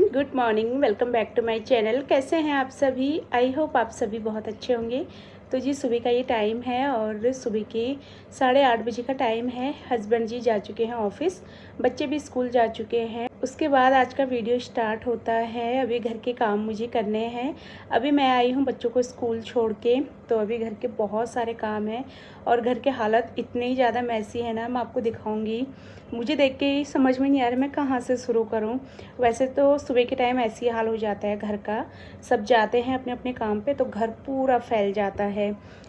Good morning, welcome back to my channel. कैसे हैं आप सभी? आई होप आप सभी बहुत अच्छे होंगे। तो जी सुबह का ये टाइम है और सुबह के 8:30 बजे का टाइम है। हस्बैंड जी जा चुके हैं ऑफिस, बच्चे भी स्कूल जा चुके हैं। उसके बाद आज का वीडियो स्टार्ट होता है। अभी घर के काम मुझे करने हैं। अभी मैं आई हूँ बच्चों को स्कूल छोड़ के, तो अभी घर के बहुत सारे काम हैं और घर के हालत इतने ही ज़्यादा मैसी है ना, मैं आपको दिखाऊंगी। मुझे देख के ही समझ में नहीं आ रहा मैं कहाँ से शुरू करूँ। वैसे तो सुबह के टाइम ऐसे ही हाल हो जाता है घर का, सब जाते हैं अपने अपने काम पे तो घर पूरा फैल जाता है।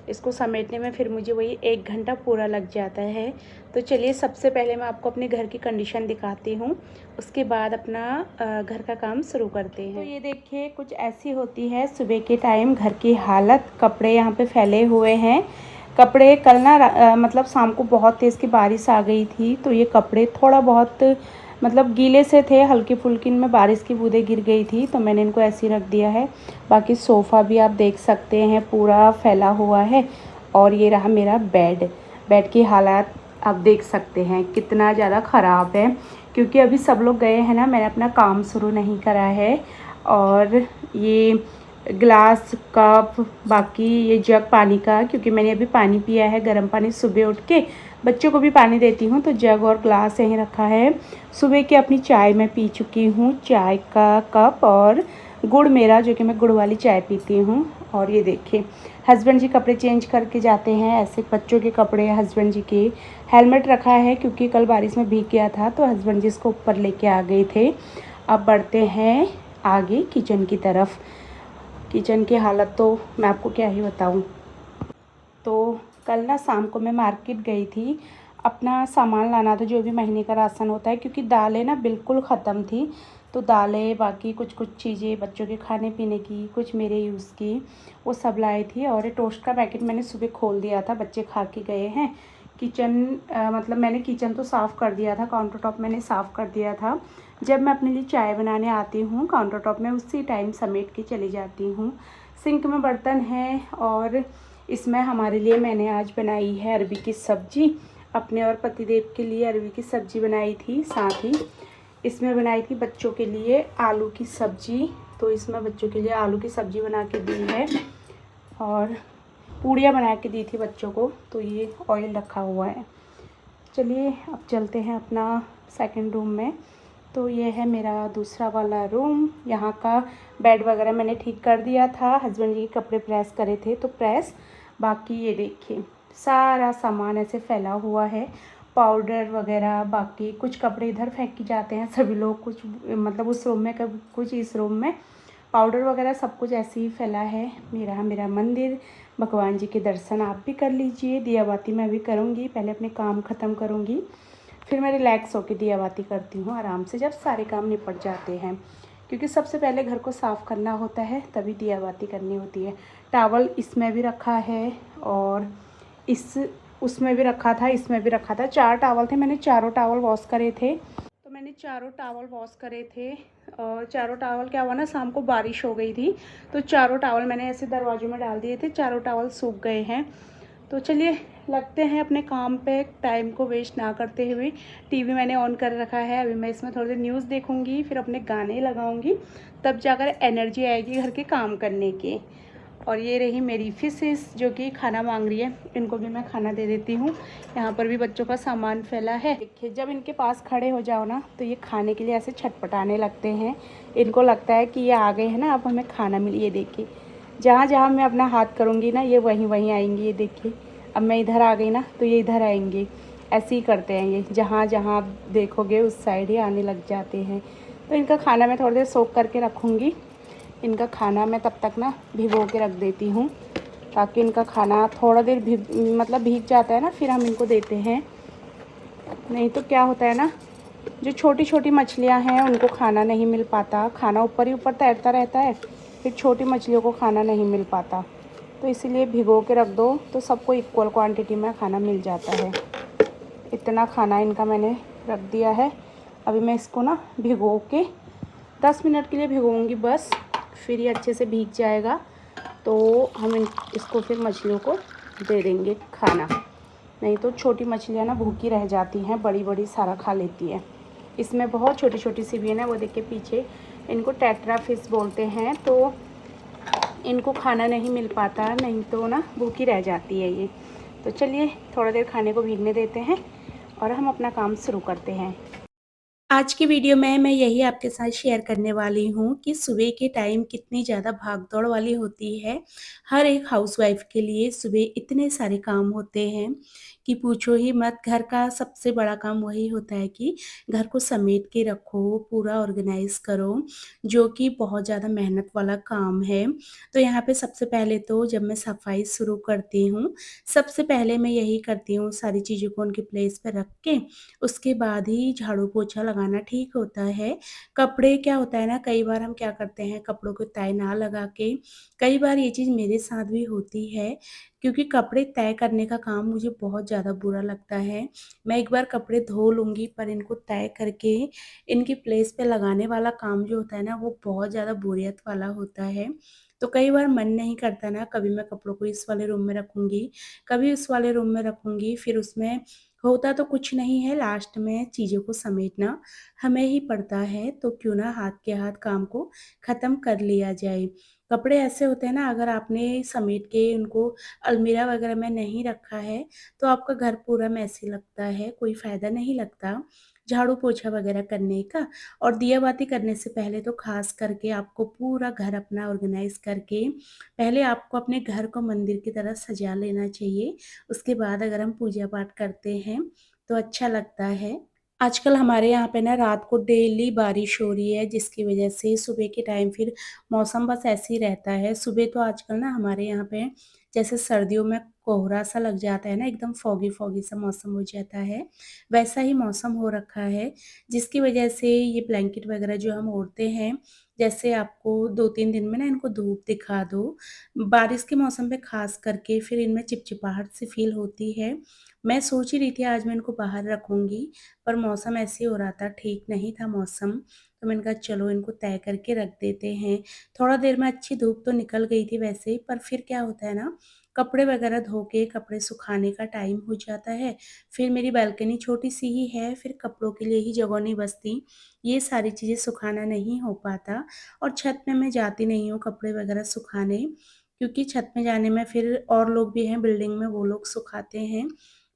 इसको समेटने में फिर मुझे वही 1 घंटा पूरा लग जाता है। तो चलिए सबसे पहले मैं आपको अपने घर की कंडीशन दिखाती हूँ, उसके बाद अपना घर का काम शुरू करते हैं। तो ये देखिए कुछ ऐसी होती है सुबह के टाइम घर की हालत। कपड़े यहाँ पे फैले हुए हैं। कपड़े कल ना मतलब शाम को बहुत तेज़ की बारिश आ गई थी, तो ये कपड़े थोड़ा बहुत मतलब गीले से थे, हल्की फुल्की इनमें बारिश की बूंदें गिर गई थी, तो मैंने इनको ऐसे ही रख दिया है। बाकी सोफ़ा भी आप देख सकते हैं पूरा फैला हुआ है। और ये रहा मेरा बेड। बेड की हालत आप देख सकते हैं कितना ज़्यादा ख़राब है, क्योंकि अभी सब लोग गए हैं ना, मैंने अपना काम शुरू नहीं करा है। और ये ग्लास कप, बाकी ये जग पानी का, क्योंकि मैंने अभी पानी पिया है गर्म पानी सुबह उठ के। बच्चों को भी पानी देती हूँ तो जग और ग्लास यहीं रखा है। सुबह की अपनी चाय मैं पी चुकी हूँ, चाय का कप और गुड़ मेरा, जो कि मैं गुड़ वाली चाय पीती हूँ। और ये देखिए हस्बैंड जी कपड़े चेंज करके जाते हैं, ऐसे बच्चों के कपड़े हस्बैंड जी के। हेलमेट रखा है क्योंकि कल बारिश में भीग गया था, तो हस्बैंड जी इसको ऊपर लेके आ गए थे। अब बढ़ते हैं आगे किचन की तरफ। किचन की हालत तो मैं आपको क्या ही बताऊं। तो कल ना शाम को मैं मार्केट गई थी, अपना सामान लाना था जो भी महीने का राशन होता है, क्योंकि दालें ना बिल्कुल ख़त्म थी। तो दालें, बाकी कुछ कुछ चीज़ें बच्चों के खाने पीने की, कुछ मेरे यूज़ की, वो सब लाई थी। और ये टोस्ट का पैकेट मैंने सुबह खोल दिया था, बच्चे खा के गए हैं। किचन मतलब मैंने किचन तो साफ़ कर दिया था, काउंटर टॉप मैंने साफ़ कर दिया था। जब मैं अपने लिए चाय बनाने आती हूँ काउंटर टॉप में उसी टाइम समेट के चली जाती हूँ। सिंक में बर्तन है और इसमें हमारे लिए मैंने आज बनाई है अरबी की सब्ज़ी। अपने और पतिदेव के लिए अरबी की सब्ज़ी बनाई थी, साथ ही इसमें बनाई थी बच्चों के लिए आलू की सब्ज़ी। तो इसमें बच्चों के लिए आलू की सब्ज़ी बना के दी है और पूड़ियाँ बना के दी थी बच्चों को। तो ये ऑयल रखा हुआ है। चलिए अब चलते हैं अपना सेकंड रूम में। तो ये है मेरा दूसरा वाला रूम। यहाँ का बेड वगैरह मैंने ठीक कर दिया था, हस्बैंड जी के कपड़े प्रेस करे थे तो प्रेस। बाकी ये देखिए सारा सामान ऐसे फैला हुआ है, पाउडर वगैरह। बाकी कुछ कपड़े इधर फेंक के जाते हैं सभी लोग, कुछ मतलब उस रूम में, कभी कुछ इस रूम में। पाउडर वगैरह सब कुछ ऐसे ही फैला है। मेरा मंदिर, भगवान जी के दर्शन आप भी कर लीजिए। दिया बाती मैं भी करूँगी, पहले अपने काम ख़त्म करूँगी, फिर मैं रिलैक्स होकर दिया बाती करती हूँ आराम से, जब सारे काम निपट जाते हैं। क्योंकि सबसे पहले घर को साफ़ करना होता है, तभी दिया बाती करनी होती है। टावल इसमें भी रखा है और इस उसमें भी रखा था, इसमें भी रखा था। 4 टावल थे, मैंने चारों टावल वॉश करे थे। तो मैंने चारों टावल वॉश करे थे और चारों टावल क्या हुआ ना, शाम को बारिश हो गई थी, तो चारों टावल मैंने ऐसे दरवाज़ों में डाल दिए थे। चारों टावल सूख गए हैं। तो चलिए लगते हैं अपने काम पे, टाइम को वेस्ट ना करते हुए। टीवी मैंने ऑन कर रखा है, अभी मैं इसमें थोड़ी देर न्यूज़ देखूंगी, फिर अपने गाने लगाऊंगी, तब जाकर एनर्जी आएगी घर के काम करने की। और ये रही मेरी फिशेस जो कि खाना मांग रही है, इनको भी मैं खाना दे देती हूँ। यहाँ पर भी बच्चों का सामान फैला है। देखिए जब इनके पास खड़े हो जाओ ना, तो ये खाने के लिए ऐसे छटपटाने लगते हैं। इनको लगता है कि ये आ गए हैं ना, अब हमें खाना मिले। ये देखिए जहाँ जहाँ मैं अपना हाथ करूँगी ना, ये वहीं वहीं आएंगी। ये देखिए अब मैं इधर आ गई ना, तो ये इधर आएंगे। ऐसे ही करते हैं ये, जहाँ जहाँ आप देखोगे उस साइड ही आने लग जाते हैं। तो इनका खाना मैं थोड़ी देर सोख करके रखूँगी। इनका खाना मैं तब तक ना भिगो के रख देती हूँ, ताकि इनका खाना थोड़ा देर भीग जाता है ना, फिर हम इनको देते हैं। नहीं तो क्या होता है ना, जो छोटी छोटी मछलियाँ हैं उनको खाना नहीं मिल पाता, खाना ऊपर ही ऊपर तैरता रहता है, फिर छोटी मछलियों को खाना नहीं मिल पाता। तो इसीलिए भिगो के रख दो तो सबको इक्वल क्वांटिटी में खाना मिल जाता है। इतना खाना इनका मैंने रख दिया है। अभी मैं इसको ना भिगो के 10 मिनट के लिए भिगोऊंगी बस, फिर ये अच्छे से भीग जाएगा। तो हम इसको फिर मछलियों को दे देंगे खाना। नहीं तो छोटी मछलियाँ ना भूखी रह जाती हैं, बड़ी बड़ी सारा खा लेती है। इसमें बहुत छोटी छोटी सी भी है ना, वो देखिए पीछे इनको टेट्रा फिश बोलते हैं। तो इनको खाना नहीं मिल पाता, नहीं तो ना भूखी रह जाती है ये। तो चलिए थोड़ा देर खाने को भीगने देते हैं और हम अपना काम शुरू करते हैं। आज की वीडियो में मैं यही आपके साथ शेयर करने वाली हूँ कि सुबह के टाइम कितनी ज़्यादा भाग-दौड़ वाली होती है। हर एक हाउसवाइफ़ के लिए सुबह इतने सारे काम होते हैं कि पूछो ही मत। घर का सबसे बड़ा काम वही होता है कि घर को समेट के रखो, पूरा ऑर्गेनाइज़ करो, जो कि बहुत ज़्यादा मेहनत वाला काम है। तो यहाँ पे सबसे पहले तो जब मैं सफाई शुरू करती हूँ, सबसे पहले मैं यही करती हूँ, सारी चीज़ों को उनकी प्लेस पे रख के उसके बाद ही झाड़ू पोछा लगाना ठीक होता है। कपड़े क्या होता है ना, कई बार हम क्या करते हैं, कपड़ों को तय ना लगा के, कई बार ये चीज़ मेरे साथ भी होती है, क्योंकि कपड़े तय करने का काम मुझे बहुत ज़्यादा बुरा लगता है। मैं एक बार कपड़े धो लूँगी, पर इनको तय करके इनकी प्लेस पे लगाने वाला काम जो होता है ना, वो बहुत ज़्यादा बोरियत वाला होता है। तो कई बार मन नहीं करता ना, कभी मैं कपड़ों को इस वाले रूम में रखूँगी, कभी उस वाले रूम में रखूँगी, फिर उसमें होता तो कुछ नहीं है, लास्ट में चीज़ों को समेटना हमें ही पड़ता है, तो क्यों ना हाथ के हाथ काम को ख़त्म कर लिया जाए। कपड़े ऐसे होते हैं ना, अगर आपने समेट के उनको अलमीरा वगैरह में नहीं रखा है, तो आपका घर पूरा मेसी लगता है, कोई फ़ायदा नहीं लगता झाड़ू-पोछा वगैरह करने का। और दिया-बाती करने से पहले तो ख़ास करके आपको पूरा घर अपना ऑर्गेनाइज़ करके, पहले आपको अपने घर को मंदिर की तरह सजा लेना चाहिए। उसके बाद अगर हम पूजा-पाठ करते हैं, तो अच्छा लगता है। आजकल हमारे यहाँ पे ना रात को डेली बारिश हो रही है, जिसकी वज़ह से सुबह के टाइम फिर मौसम बस ऐसे ही रहता है। सुबह तो आजकल ना हमारे यहाँ पे जैसे सर्दियों में कोहरा सा लग जाता है ना, एकदम फ़ॉगी-फ़ॉगी सा मौसम हो जाता है, वैसा ही मौसम हो रखा है, जिसकी वज़ह से ये ब्लैंकेट वग़ैरह जो हम ओढ़ते हैं, जैसे आपको 2-3 दिन में ना इनको धूप दिखा दो, बारिश के मौसम पे ख़ास करके फिर इनमें चिपचिपाहट सी फ़ील होती है। मैं सोच ही रही थी आज मैं इनको बाहर रखूँगी, पर मौसम ऐसे ही हो रहा था, ठीक नहीं था मौसम, तो मैंने कहा चलो इनको तय करके रख देते हैं। थोड़ा देर में अच्छी धूप तो निकल गई थी वैसे ही, पर फिर क्या होता है ना, कपड़े वगैरह धो के कपड़े सुखाने का टाइम हो जाता है। फिर मेरी बालकनी छोटी-सी ही है, फिर कपड़ों के लिए ही जगह नहीं बचती, ये सारी चीज़ें सुखाना नहीं हो पाता। और छत में मैं जाती नहीं हूँ कपड़े वगैरह सुखाने, क्योंकि छत में जाने में फिर और लोग भी हैं बिल्डिंग में, वो लोग सुखाते हैं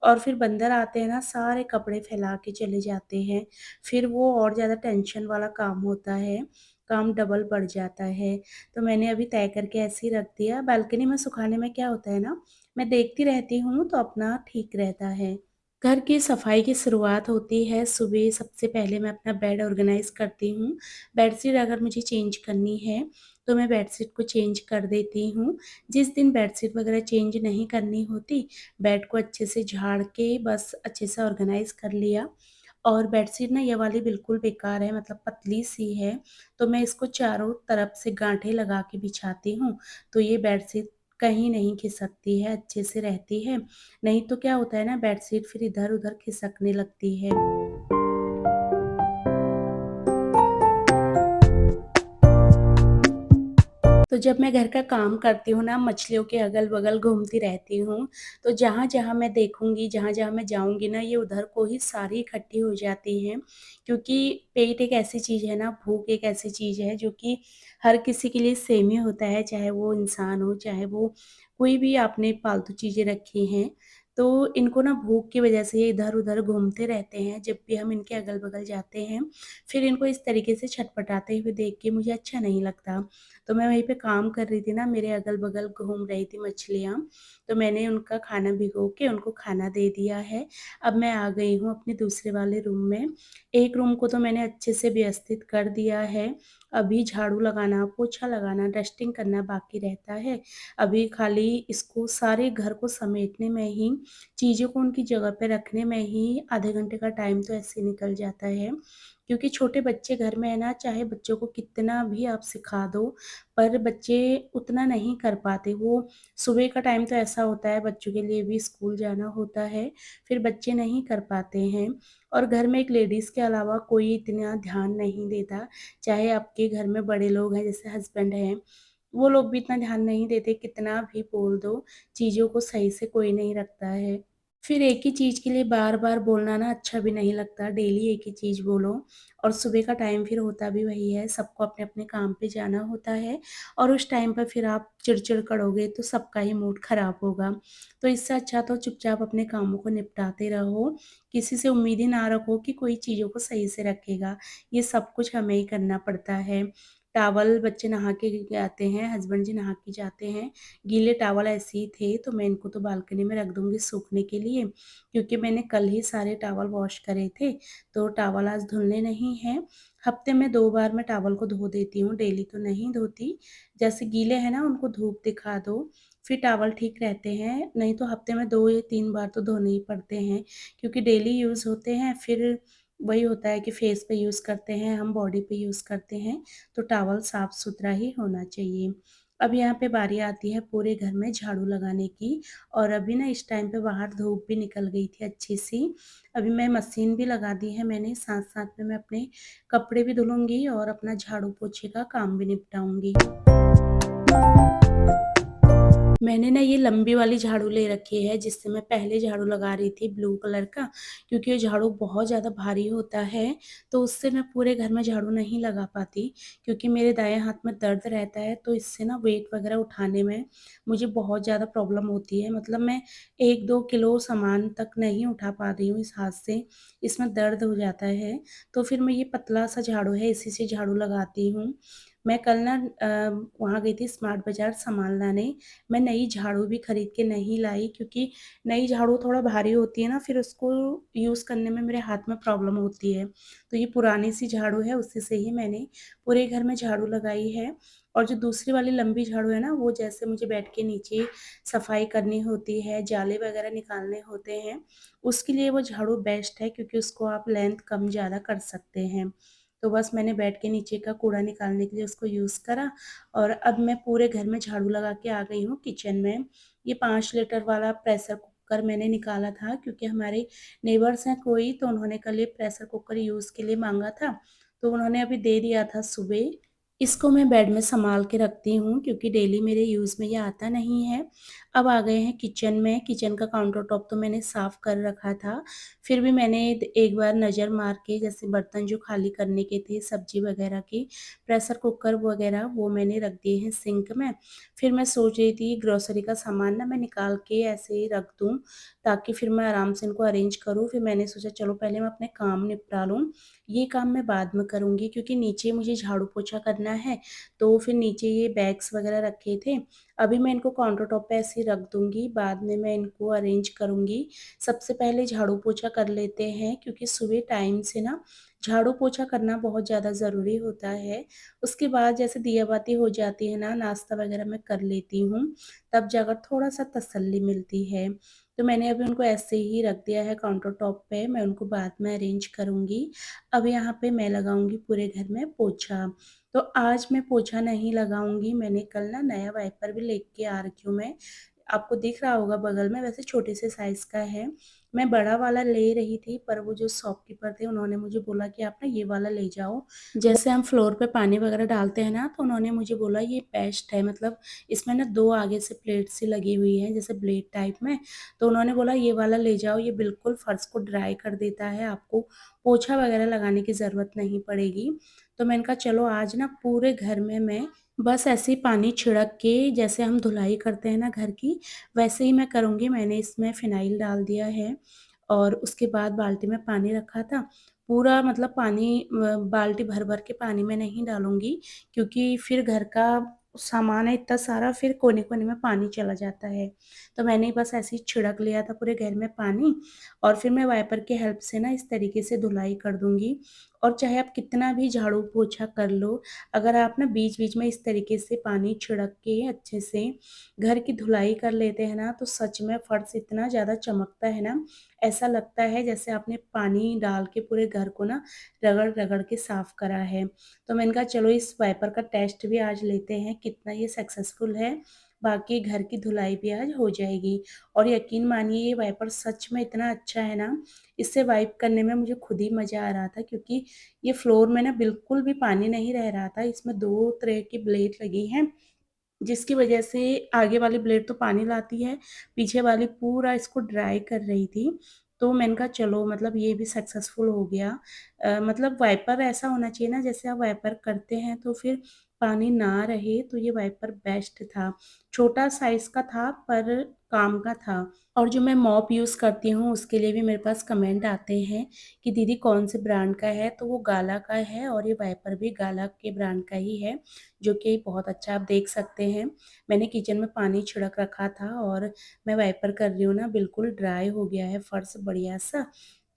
और फिर बंदर आते हैं ना, सारे कपड़े फैला के चले जाते हैं। फिर वो और ज़्यादा टेंशन वाला काम होता है, काम डबल बढ़ जाता है। तो मैंने अभी तय करके ऐसे ही रख दिया। बालकनी में सुखाने में क्या होता है ना, मैं देखती रहती हूँ तो अपना ठीक रहता है। घर की सफाई की शुरुआत होती है सुबह, सबसे पहले मैं अपना बेड ऑर्गेनाइज़ करती हूँ। बेडशीट अगर मुझे चेंज करनी है, तो मैं बेडशीट को चेंज कर देती हूँ। जिस दिन बेडशीट वगैरह चेंज नहीं करनी होती, बेड को अच्छे से झाड़ के बस अच्छे से ऑर्गेनाइज़ कर लिया। और बेडशीट ना ये वाली बिल्कुल बेकार है, मतलब पतली-सी है, तो मैं इसको चारों तरफ से गाँठें लगा के बिछाती हूँ, तो ये बेडशीट कहीं नहीं खिसकती है, अच्छे से रहती है। नहीं तो क्या होता है ना, बेडशीट फिर इधर-उधर खिसकने लगती है। तो जब मैं घर का काम करती हूँ ना, मछलियों के अगल-बगल घूमती रहती हूँ, तो जहाँ-जहाँ मैं देखूँगी, जहाँ-जहाँ मैं जाऊँगी ना, ये उधर को ही सारी इकट्ठी हो जाती हैं। क्योंकि पेट एक ऐसी चीज़ है ना, भूख एक ऐसी चीज़ है जो कि हर किसी के लिए सेम ही होता है, चाहे वो इंसान हो, चाहे वो कोई भी आपने पालतू चीज़ें रखी हैं। तो इनको ना भूख की वज़ह से ये इधर-उधर घूमते रहते हैं, जब भी हम इनके अगल-बगल जाते हैं। फिर इनको इस तरीके से छटपटाते हुए देख के मुझे अच्छा नहीं लगता। तो मैं वहीं पे काम कर रही थी ना, मेरे अगल-बगल घूम रही थी मछलियाँ, तो मैंने उनका खाना भिगो के उनको खाना दे दिया है। अब मैं आ गई हूँ अपने दूसरे वाले रूम में। एक रूम को तो मैंने अच्छे से व्यवस्थित कर दिया है, अभी झाड़ू लगाना, पोछा लगाना, डस्टिंग करना बाकी रहता है। अभी खाली इसको सारे घर को समेटने में ही, चीज़ों को उनकी जगह पे रखने में ही आधे घंटे का टाइम तो ऐसे ही निकल जाता है। क्योंकि छोटे बच्चे घर में है ना, चाहे बच्चों को कितना भी आप सिखा दो, पर बच्चे उतना नहीं कर पाते। वो सुबह का टाइम तो ऐसा होता है, बच्चों के लिए भी स्कूल जाना होता है, फिर बच्चे नहीं कर पाते हैं। और घर में एक लेडीज़ के अलावा कोई इतना ध्यान नहीं देता। चाहे आपके घर में बड़े लोग हैं, जैसे हस्बैंड हैं, वो लोग भी इतना ध्यान नहीं देते, कितना भी बोल दो, चीज़ों को सही से कोई नहीं रखता है। फिर एक ही चीज़ के लिए बार-बार बोलना ना अच्छा भी नहीं लगता, डेली एक ही चीज़ बोलो। और सुबह का टाइम फिर होता भी वही है, सबको अपने-अपने काम पे जाना होता है और उस टाइम पर फिर आप चिड़-चिड़ करोगे तो सबका ही मूड ख़राब होगा। तो इससे अच्छा तो चुपचाप अपने कामों को निपटाते रहो, किसी से उम्मीद ही ना रखो कि कोई चीज़ों को सही से रखेगा, ये सब कुछ हमें ही करना पड़ता है। टॉवल बच्चे नहा के आते हैं, हस्बैंड जी नहा के जाते हैं, गीले टॉवल ऐसे ही थे तो मैं इनको तो बालकनी में रख दूँगी सूखने के लिए, क्योंकि मैंने कल ही सारे टॉवल वॉश करे थे, तो टॉवल आज धुलने नहीं हैं। हफ्ते में 2 बार मैं टॉवल को धो देती हूँ, डेली तो नहीं धोती। जैसे गीले हैं ना उनको धूप दिखा दो, फिर टॉवल ठीक रहते हैं, नहीं तो हफ्ते में 2 या 3 बार तो धोने ही पड़ते हैं, क्योंकि डेली यूज़ होते हैं। फिर वही होता है कि फेस पे यूज़ करते हैं, हम बॉडी पे यूज़ करते हैं, तो टॉवल साफ-सुथरा ही होना चाहिए। अब यहाँ पे बारी आती है पूरे घर में झाड़ू लगाने की, और अभी ना इस टाइम पे बाहर धूप भी निकल गई थी अच्छी-सी। अभी मैं मशीन भी लगा दी है मैंने, साथ-साथ में मैं अपने कपड़े भी धुलूँगी और अपना झाड़ू-पोछे का काम भी निपटाऊँगी। मैंने ना ये लंबी वाली झाड़ू ले रखी है, जिससे मैं पहले झाड़ू लगा रही थी ब्लू कलर का, क्योंकि ये झाड़ू बहुत ज़्यादा भारी होता है, तो उससे मैं पूरे घर में झाड़ू नहीं लगा पाती, क्योंकि मेरे दाएँ हाथ में दर्द रहता है, तो इससे ना वेट वगैरह उठाने में मुझे बहुत ज़्यादा प्रॉब्लम होती है। मतलब मैं 1-2 किलो सामान तक नहीं उठा पा रही हूँ इस हाथ से, इसमें दर्द हो जाता है, तो फिर मैं ये पतला-सा झाड़ू है, इसी से झाड़ू लगाती हूँ। मैं कल ना वहाँ गई थी स्मार्ट बाज़ार सामान लाने, मैं नई झाड़ू भी खरीद के नहीं लाई, क्योंकि नई झाड़ू थोड़ा भारी होती है ना, फिर उसको यूज़ करने में मेरे हाथ में प्रॉब्लम होती है। तो ये पुरानी सी झाड़ू है, उसी से ही मैंने पूरे घर में झाड़ू लगाई है। और जो दूसरी वाली लंबी झाड़ू है ना, वो जैसे मुझे बेड के नीचे सफाई करनी होती है, जाले वगैरह निकालने होते हैं, उसके लिए वो झाड़ू बेस्ट है, क्योंकि उसको आप लेंथ कम ज़्यादा कर सकते हैं। तो बस मैंने बेड के नीचे का कूड़ा निकालने के लिए उसको यूज़ करा, और अब मैं पूरे घर में झाड़ू लगा के आ गई हूँ किचन में। ये 5 लीटर वाला प्रेशर कुकर मैंने निकाला था, क्योंकि हमारे नेबर्स हैं कोई, तो उन्होंने कल ये प्रेशर कुकर यूज़ के लिए माँगा था, तो उन्होंने अभी दे दिया था सुबह। इसको मैं बेड में सँभाल के रखती हूँ, क्योंकि डेली मेरे यूज़ में ये आता नहीं है। अब आ गए हैं किचन में, किचन का काउंटर टॉप तो मैंने साफ़ कर रखा था, फिर भी मैंने एक बार नज़र मार के, जैसे बर्तन जो खाली करने के थे सब्ज़ी वग़ैरह के, प्रेशर कुकर वग़ैरह वो मैंने रख दिए हैं सिंक में। फिर मैं सोच रही थी ग्रोसरी का सामान ना मैं निकाल के ऐसे ही रख दूँ, ताकि फिर मैं आराम से इनको अरेंज करूँ। फिर मैंने सोचा चलो पहले मैं अपने काम निपटा लूँ, ये काम मैं बाद में करूँगी, क्योंकि नीचे मुझे झाड़ू-पोछा करना है, तो फिर नीचे ये बैग्स वग़ैरह रखे थे। अभी मैं इनको काउंटर टॉप पे ऐसे ही रख दूँगी, बाद में मैं इनको अरेंज करूँगी। सबसे पहले झाड़ू-पोछा कर लेते हैं, क्योंकि सुबह टाइम से ना झाड़ू-पोछा करना बहुत ज़्यादा ज़रूरी होता है। उसके बाद जैसे दिया-बाती हो जाती है ना, नाश्ता वग़ैरह मैं कर लेती हूँ, तब जाकर थोड़ा-सा तसल्ली मिलती है। तो मैंने अभी उनको ऐसे ही रख दिया है काउंटर टॉप पे, मैं उनको बाद में अरेंज करूँगी। अब यहाँ पे मैं लगाऊँगी पूरे घर में पोछा। तो आज मैं पोछा नहीं लगाऊँगी, मैंने कल ना नया वाइपर भी लेके आ रखी हूँ मैं। आपको दिख रहा होगा बगल में, वैसे छोटे से साइज़ का है। मैं बड़ा वाला ले रही थी, पर वो जो शॉपकीपर थे उन्होंने मुझे बोला कि आप ना ये वाला ले जाओ। जैसे हम फ्लोर पे पानी वगैरह डालते हैं ना, तो उन्होंने मुझे बोला ये बेस्ट है, मतलब इसमें ना 2 आगे से प्लेट सी लगी हुई है जैसे ब्लेड टाइप में। तो उन्होंने बोला ये वाला ले जाओ, ये बिल्कुल फर्श को ड्राई कर देता है, आपको पोछा वगैरह लगाने की ज़रूरत नहीं पड़ेगी। तो मैंने कहा चलो आज ना पूरे घर में मैं बस ऐसे ही पानी छिड़क के, जैसे हम धुलाई करते हैं ना घर की, वैसे ही मैं करूँगी। मैंने इसमें फ़िनाइल डाल दिया है, और उसके बाद बाल्टी में पानी रखा था। पूरा मतलब पानी बाल्टी भर-भर के पानी में नहीं डालूँगी, क्योंकि फिर घर का सामान है इतना सारा, फिर कोने-कोने में पानी चला जाता है। तो मैंने बस ऐसे ही छिड़क लिया था पूरे घर में पानी, और फिर मैं वाइपर की हेल्प से ना इस तरीके से धुलाई कर दूँगी। और चाहे आप कितना भी झाड़ू-पोछा कर लो, अगर आप ना बीच-बीच में इस तरीके से पानी छिड़क के अच्छे से घर की धुलाई कर लेते हैं ना, तो सच में फर्श इतना ज़्यादा चमकता है ना, ऐसा लगता है जैसे आपने पानी डाल के पूरे घर को ना रगड़-रगड़ के साफ़ करा है। तो मैंने कहा चलो इस वाइपर का टेस्ट भी आज लेते हैं, कितना ये सक्सेसफुल है। बाकी घर की धुलाई भी आज हो जाएगी, और यकीन मानिए ये वाइपर सच में इतना अच्छा है ना, इससे वाइप करने में मुझे खुद ही मज़ा आ रहा था, क्योंकि ये फ्लोर में ना बिल्कुल भी पानी नहीं रह रहा था। इसमें 2 तरह की ब्लेड लगी हैं, जिसकी वजह से आगे वाली ब्लेड तो पानी लाती है, पीछे वाली पूरा इसको ड्राई कर रही थी। तो मैंने कहा चलो मतलब ये भी सक्सेसफुल हो गया। मतलब वाइपर ऐसा होना चाहिए ना, जैसे आप वाइपर करते हैं तो फिर पानी ना रहे, तो ये वाइपर बेस्ट था। छोटा साइज़ का था पर काम का था। और जो मैं मॉप यूज़ करती हूँ उसके लिए भी मेरे पास कमेंट आते हैं कि दीदी कौन से ब्रांड का है, तो वो गाला का है और ये वाइपर भी गाला के ब्रांड का ही है, जो कि बहुत अच्छा आप देख सकते हैं। मैंने किचन में पानी छिड़क रखा था और मैं वाइपर कर रही हूँ ना, बिल्कुल ड्राई हो गया है फर्श बढ़िया सा।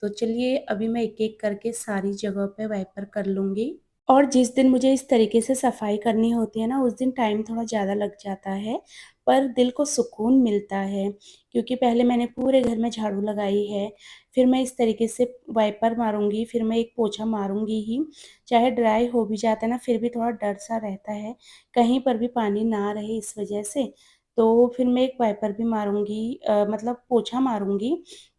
तो चलिए अभी मैं एक-एक करके सारी जगह पे वाइपर कर लूँगी। और जिस दिन मुझे इस तरीके से सफाई करनी होती है ना, उस दिन टाइम थोड़ा ज़्यादा लग जाता है, पर दिल को सुकून मिलता है, क्योंकि पहले मैंने पूरे घर में झाड़ू लगाई है, फिर मैं इस तरीके से वाइपर मारूँगी, फिर मैं एक पोछा मारूँगी ही। चाहे ड्राई हो भी जाता है ना, फिर भी थोड़ा डर-सा रहता है, कहीं पर भी पानी ना रहे इस वजह से। तो फिर मैं एक वाइपर भी मारूँगी, मतलब पोछा मारूँगी,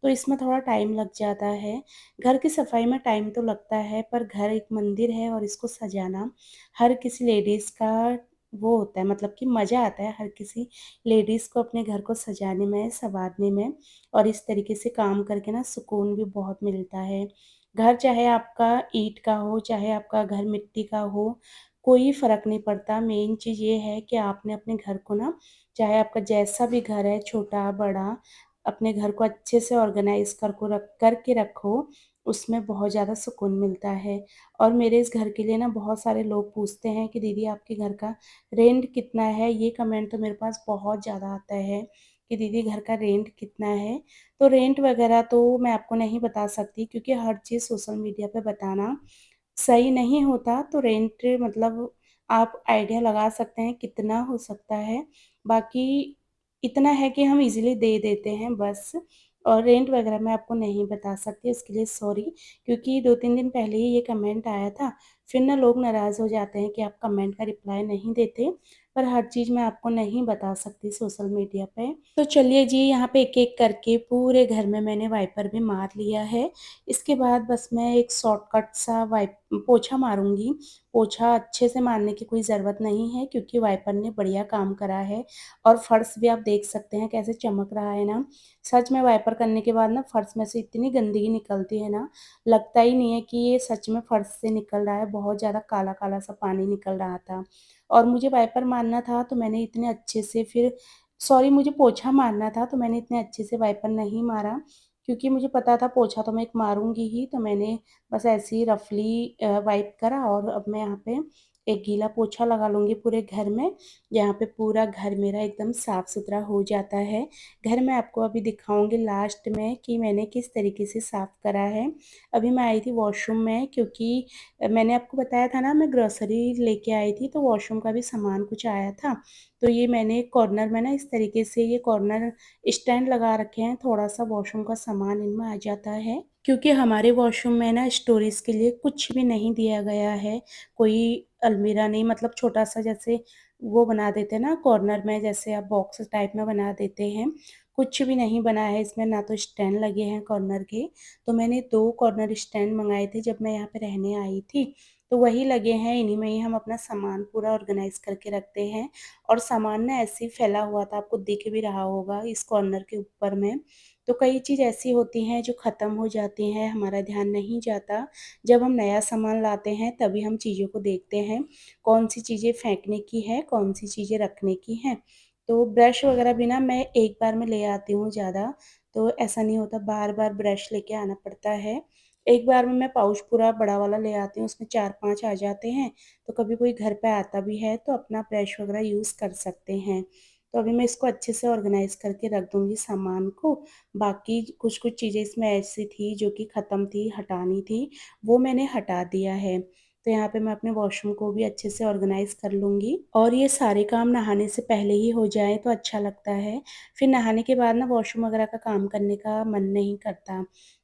तो इसमें थोड़ा टाइम लग जाता है। घर की सफाई में टाइम तो लगता है, पर घर एक मंदिर है और इसको सजाना हर किसी लेडीज़ का वो होता है, मतलब कि मज़ा आता है हर किसी लेडीज़ को अपने घर को सजाने में, सँवारने में, और इस तरीके से काम करके ना सुकून भी बहुत मिलता है। घर चाहे आपका ईंट का हो, चाहे आपका घर मिट्टी का हो, कोई फ़र्क नहीं पड़ता। मेन चीज़ ये है कि आपने अपने घर को ना, चाहे आपका जैसा भी घर है, छोटा-बड़ा, अपने घर को अच्छे से ऑर्गेनाइज़ करके रखो, उसमें बहुत ज़्यादा सुकून मिलता है। और मेरे इस घर के लिए ना बहुत सारे लोग पूछते हैं कि दीदी आपके घर का रेंट कितना है? ये कमेंट तो मेरे पास बहुत ज़्यादा आता है कि दीदी घर का रेंट कितना है? तो रेंट वगैरह तो मैं आपको नहीं बता सकती, क्योंकि हर चीज़ सोशल मीडिया पे बताना सही नहीं होता। तो रेंट मतलब आप आइडिया लगा सकते हैं कितना हो सकता है। बाकी इतना है कि हम ईज़िली दे देते हैं बस, और रेंट वगैरह मैं आपको नहीं बता सकती, उसके लिए सॉरी, क्योंकि 2-3 दिन पहले ही ये कमेंट आया था। फिर ना लोग नाराज़ हो जाते हैं कि आप कमेंट का रिप्लाई नहीं देते, पर हर चीज़ मैं आपको नहीं बता सकती सोशल मीडिया पे। तो चलिए जी, यहाँ पे एक-एक करके पूरे घर में मैंने वाइपर भी मार लिया है। इसके बाद बस मैं एक शॉर्टकट सा वाइप पोछा मारूँगी। पोछा अच्छे से मारने की कोई ज़रूरत नहीं है, क्योंकि वाइपर ने बढ़िया काम करा है, और फर्श भी आप देख सकते हैं कैसे चमक रहा है ना। सच में वाइपर करने के बाद ना फर्श में से इतनी गंदगी निकलती है ना, लगता ही नहीं है कि ये सच में फर्श से निकल रहा है, बहुत ज़्यादा काला-काला सा पानी निकल रहा था। और मुझे वाइपर मारना था तो मैंने इतने अच्छे से फिर सॉरी, मुझे पोछा मारना था तो मैंने इतने अच्छे से वाइपर नहीं मारा, क्योंकि मुझे पता था पोछा तो मैं एक मारूँगी ही, तो मैंने बस ऐसे ही रफ़ली वाइप करा, और अब मैं यहाँ पे एक गीला पोछा लगा लूँगी पूरे घर में। यहाँ पे पूरा घर मेरा एकदम साफ-सुथरा हो जाता है। घर मैं आपको अभी दिखाऊँगी लास्ट में कि मैंने किस तरीके से साफ़ करा है। अभी मैं आई थी वॉशरूम में, क्योंकि मैंने आपको बताया था ना मैं ग्रोसरी लेके आई थी, तो वॉशरूम का भी सामान कुछ आया था। तो ये मैंने कॉर्नर में ना इस तरीके से ये कॉर्नर स्टैंड लगा रखे हैं, थोड़ा-सा वॉशरूम का सामान इनमें आ जाता है। क्योंकि हमारे वॉशरूम में ना स्टोरेज के लिए कुछ भी नहीं दिया गया है, कोई अलमीरा नहीं, मतलब छोटा-सा जैसे वो बना देते हैं ना कॉर्नर में, जैसे आप बॉक्स टाइप में बना देते हैं, कुछ भी नहीं बना है इसमें, ना तो स्टैंड लगे हैं कॉर्नर के। तो मैंने 2 कॉर्नर स्टैंड मँगाए थे जब मैं यहाँ पे रहने आई थी, तो वही लगे हैं, इन्हीं में ही हम अपना सामान पूरा ऑर्गेनाइज़ करके रखते हैं। और सामान ना ऐसे ही फैला हुआ था, आपको दिख भी रहा होगा इस कॉर्नर के ऊपर में। तो कई चीज़ ऐसी होती हैं जो ख़त्म हो जाती हैं, हमारा ध्यान नहीं जाता। जब हम नया सामान लाते हैं तभी हम चीज़ों को देखते हैं, कौन-सी चीज़ें फेंकने की है, कौन-सी चीज़ें रखने की हैं। तो ब्रश वग़ैरह भी ना मैं एक बार में ले आती हूँ ज़्यादा, तो ऐसा नहीं होता बार-बार ब्रश लेके आना पड़ता है। एक बार में मैं पाउच पूरा बड़ा वाला ले आती हूँ, उसमें 4-5 आ जाते हैं, तो कभी कोई घर पे आता भी है तो अपना ब्रश वग़ैरह यूज़ कर सकते हैं। तो अभी मैं इसको अच्छे से ऑर्गेनाइज़ करके रख दूँगी सामान को। बाकी कुछ-कुछ चीज़ें इसमें ऐसी थी जो कि ख़त्म थी, हटानी थी, वो मैंने हटा दिया है। तो यहाँ पे मैं अपने वॉशरूम को भी अच्छे से ऑर्गेनाइज़ कर लूँगी, और ये सारे काम नहाने से पहले ही हो जाएँ तो अच्छा लगता है। फिर नहाने के बाद ना वॉशरूम वग़ैरह का काम करने का मन नहीं करता।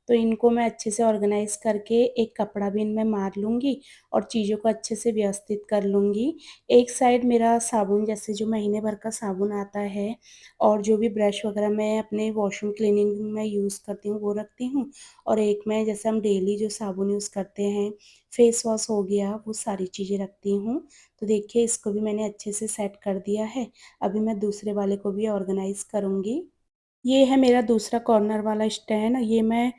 तो इनको मैं अच्छे से ऑर्गेनाइज़ करके एक कपड़ा भी इनमें मार लूँगी और चीज़ों को अच्छे से व्यवस्थित कर लूँगी। एक साइड मेरा साबुन, जैसे जो महीने भर का साबुन आता है और जो भी ब्रश वगैरह मैं अपने वॉशरूम क्लीनिंग में यूज़ करती हूँ वो रखती हूँ, और एक में जैसे हम डेली जो साबुन यूज़ करते हैं, फेस वॉश हो गया, वो सारी चीज़ें रखती हूँ। तो देखिए इसको भी मैंने अच्छे से सेट कर दिया है। अभी मैं दूसरे वाले को भी ऑर्गेनाइज़ करूँगी। ये है मेरा दूसरा कॉर्नर वाला स्टैंड। ये मैं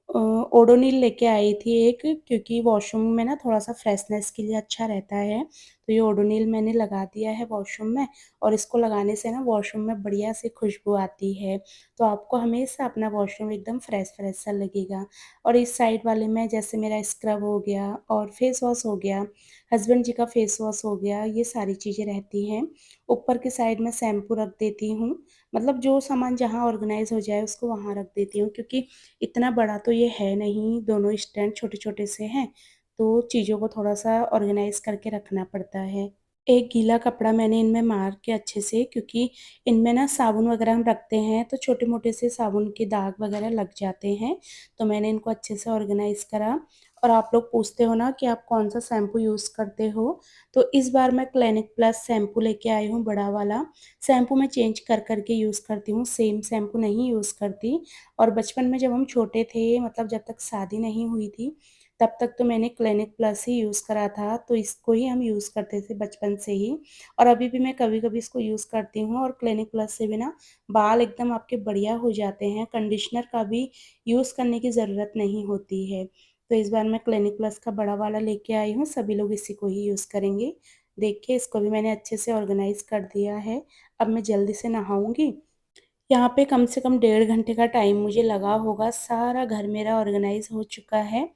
ओडोनिल लेके आई थी एक, क्योंकि वॉशरूम में ना थोड़ा-सा फ्रेशनेस के लिए अच्छा रहता है। तो ये ओडोनिल मैंने लगा दिया है वॉशरूम में, और इसको लगाने से ना वॉशरूम में बढ़िया सी खुशबू आती है। तो आपको हमेशा अपना वॉशरूम एकदम फ्रेश-फ्रेश सा लगेगा। और इस साइड वाले में जैसे मेरा स्क्रब हो गया और फेस वॉश हो गया, हस्बैंड जी का फेस वॉश हो गया, ये सारी चीज़ें रहती हैं। ऊपर की साइड में शैम्पू रख देती हूँ। मतलब जो सामान जहाँ ऑर्गेनाइज़ हो जाए उसको वहाँ रख देती हूँ, क्योंकि इतना बड़ा तो ये है नहीं, दोनों स्टैंड छोटे-छोटे से हैं, तो चीज़ों को थोड़ा-सा ऑर्गेनाइज़ करके रखना पड़ता है। एक गीला कपड़ा मैंने इनमें मार के अच्छे से, क्योंकि इनमें ना साबुन वगैरह हम रखते हैं तो छोटे-मोटे से साबुन के दाग वगैरह लग जाते हैं, तो मैंने इनको अच्छे से ऑर्गेनाइज़ करा। और आप लोग पूछते हो ना कि आप कौन-सा शैम्पू यूज़ करते हो? तो इस बार मैं क्लिनिक प्लस शैम्पू लेके आई हूँ बड़ा वाला। शैम्पू मैं चेंज कर के यूज़ करती हूँ, सेम शैम्पू नहीं यूज़ करती। और बचपन में जब हम छोटे थे, मतलब जब तक शादी नहीं हुई थी, तब तक तो मैंने क्लिनिक प्लस ही यूज़ करा था, तो इसको ही हम यूज़ करते थे बचपन से ही। और अभी भी मैं कभी-कभी इसको यूज़ करती हूँ, और क्लिनिक प्लस से भी ना बाल एकदम आपके बढ़िया हो जाते हैं, कंडीशनर का भी यूज़ करने की ज़रूरत नहीं होती है। तो इस बार मैं क्लिनिक प्लस का बड़ा वाला लेके आई हूँ, सभी लोग इसी को ही यूज़ करेंगे। देखिए इसको भी मैंने अच्छे से ऑर्गेनाइज़ कर दिया है। अब मैं जल्दी से नहाऊँगी। यहाँ पे कम से कम 1.5 घंटे का टाइम मुझे लगा होगा, सारा घर मेरा ऑर्गेनाइज़ हो चुका है,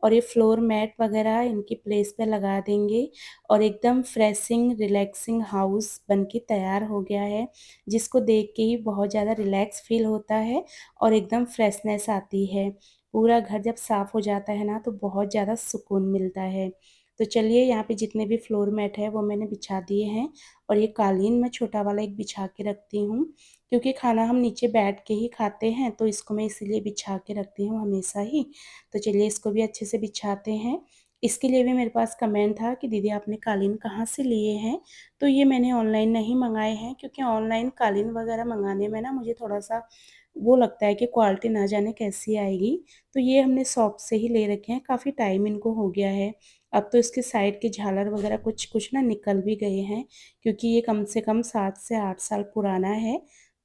और ये फ्लोर मैट वगैरह इनकी प्लेस पे लगा देंगे, और एकदम फ्रेशिंग रिलैक्सिंग हाउस बन के तैयार हो गया है, जिसको देख के ही बहुत ज़्यादा रिलैक्स फ़ील होता है और एकदम फ्रेशनेस आती है। पूरा घर जब साफ़ हो जाता है ना तो बहुत ज़्यादा सुकून मिलता है। तो चलिए यहाँ पे जितने भी फ्लोर मैट है वो मैंने बिछा दिए हैं, और ये कालीन मैं छोटा वाला एक बिछा के रखती हूँ, क्योंकि खाना हम नीचे बैठ के ही खाते हैं, तो इसको मैं इसीलिए बिछा के रखती हूँ हमेशा ही। तो चलिए इसको भी अच्छे से बिछाते हैं। इसके लिए भी मेरे पास कमेंट था कि दीदी आपने कालीन कहाँ से लिए हैं? तो ये मैंने ऑनलाइन नहीं मँगाए हैं, क्योंकि ऑनलाइन कालीन वगैरह मँगाने में ना मुझे थोड़ा-सा वो लगता है कि क्वालिटी ना जाने कैसी आएगी। तो ये हमने शॉप से ही ले रखे हैं, काफ़ी टाइम इनको हो गया है। अब तो इसके साइड के झालर वगैरह कुछ-कुछ ना निकल भी गए हैं, क्योंकि ये कम से कम 7 से 8 साल पुराना है।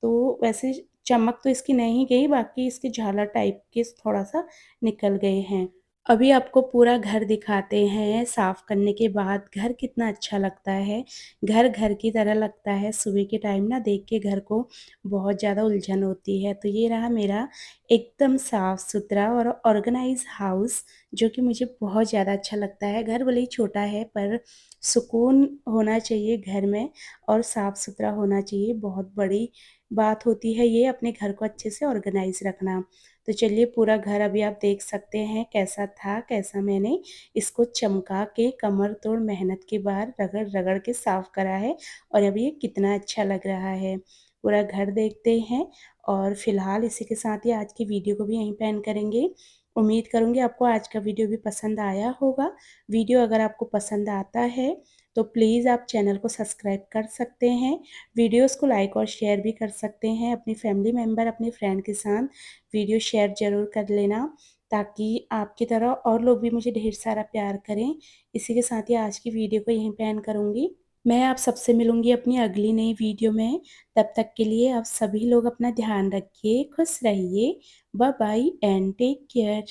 तो वैसे चमक तो इसकी नहीं गई, बाकी इसके झालर टाइप के थोड़ा-सा निकल गए हैं। अभी आपको पूरा घर दिखाते हैं, साफ़ करने के बाद घर कितना अच्छा लगता है। घर, घर की तरह लगता है, सुबह के टाइम ना देख के घर को बहुत ज़्यादा उलझन होती है। तो ये रहा मेरा एकदम साफ़-सुथरा और ऑर्गनाइज़ हाउस, जो कि मुझे बहुत ज़्यादा अच्छा लगता है। घर भले ही छोटा है, पर सुकून होना चाहिए घर में, और साफ़-सुथरा होना चाहिए। बहुत बड़ी बात होती है ये, अपने घर को अच्छे से ऑर्गनाइज़ रखना। तो चलिए पूरा घर अभी आप देख सकते हैं कैसा था, कैसा मैंने इसको चमका के कमर तोड़ मेहनत के बाद रगड़-रगड़ के साफ़ करा है, और अभी ये कितना अच्छा लग रहा है। पूरा घर देखते हैं, और फ़िलहाल इसी के साथ ही आज की वीडियो को भी यहीं पे एंड करेंगे। उम्मीद करूँगी आपको आज का वीडियो भी पसंद आया होगा। वीडियो अगर आपको पसंद आता है तो प्लीज़ आप चैनल को सब्सक्राइब कर सकते हैं। वीडियोज़ को लाइक और शेयर भी कर सकते हैं। अपनी फैमिली मेंबर, अपने फ्रेंड के साथ वीडियो शेयर ज़रूर कर लेना, ताकि आपकी तरह और लोग भी मुझे ढेर सारा प्यार करें। इसी के साथ ही आज की वीडियो को यहीं पे एंड करूँगी। मैं आप सबसे मिलूँगी अपनी अगली नई वीडियो में। तब तक के लिए आप सभी लोग अपना ध्यान रखिए, खुश रहिए। Bye bye and take care.